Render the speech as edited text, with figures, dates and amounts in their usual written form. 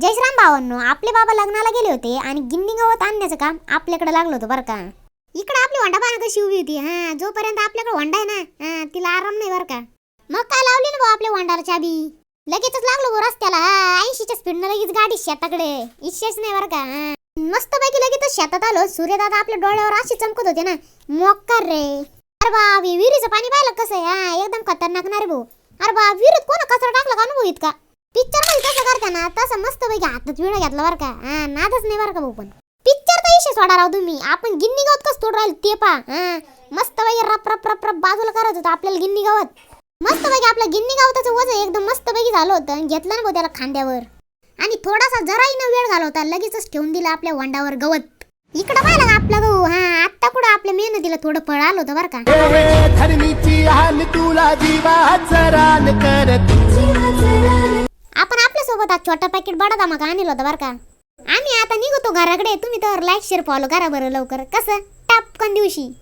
जयश्राम भावांनो, आपले बाबा लग्नाला गेले होते आणि गिन्नी गवत आणण्याचं काम आपल्याकडे लागलं होतं बरं का. इकडे आपली वंडा पाहणं कशी उभी होती. जोपर्यंत आपल्याकडे वंडा आहे ना, तिला आराम नाही बरं का. मग काय लावली ना भाऊ आपल्या वंडाला चाबी, लगेचच लागलो भाऊ रस्त्याला. 80च्या स्पीडनं लगेच गाडी शेताकडे, इच्छाच नाही बरं का. मस्त पैकी लगेच शेतात आलो. सूर्यदादा आपल्या डोळ्यावर अशी चमकत होते ना, मोक्कार रे. अरे बाप, विहिरीचं पाणी पाहिलं कसं आहे, एकदम खतरनाक ना रे भाऊ. अरे बाप, विहिरीत कोण कचरा टाकला का अनुभव इतका. पिक्चर मध्ये कसं करता ना तसं मस्त पैकी हातात विडा घेतला बरं का. नादच नाही बरं का भाऊ. पण पिक्चरचा विषय सोडा राव तुम्ही, आपण गिन्नी गवत कसं तोड राहिलो ते पा. मस्त पैकी रप रप रप रप बाजूला करत होतं आपल्याला गिन्नी गवत. मस्त पैकी आपलं गिन्नी गवताचं वजन एकदम मस्त पैकी झालं होतं. घेतलं ना भाऊ त्याला खांद्यावर आणि थोडासा जराही न वेळ घालवता लगेचच ठेवून दिला आपल्या वंडावर गवत. इकडं पाहिलं का आपला गहू. आत्ता कुठं आपल्या मेहनतीला थोडं फळ आलं होतं बरं का. आपण आपल्या सोबत आज छोटा पॅकेट बडा धमाका आणलं होतं बरं का. आम्ही आता निघतो घराकडे. तुम्ही तर लाईक शेअर फॉलो करा बरं लवकर. कसं टापकन दिवशी.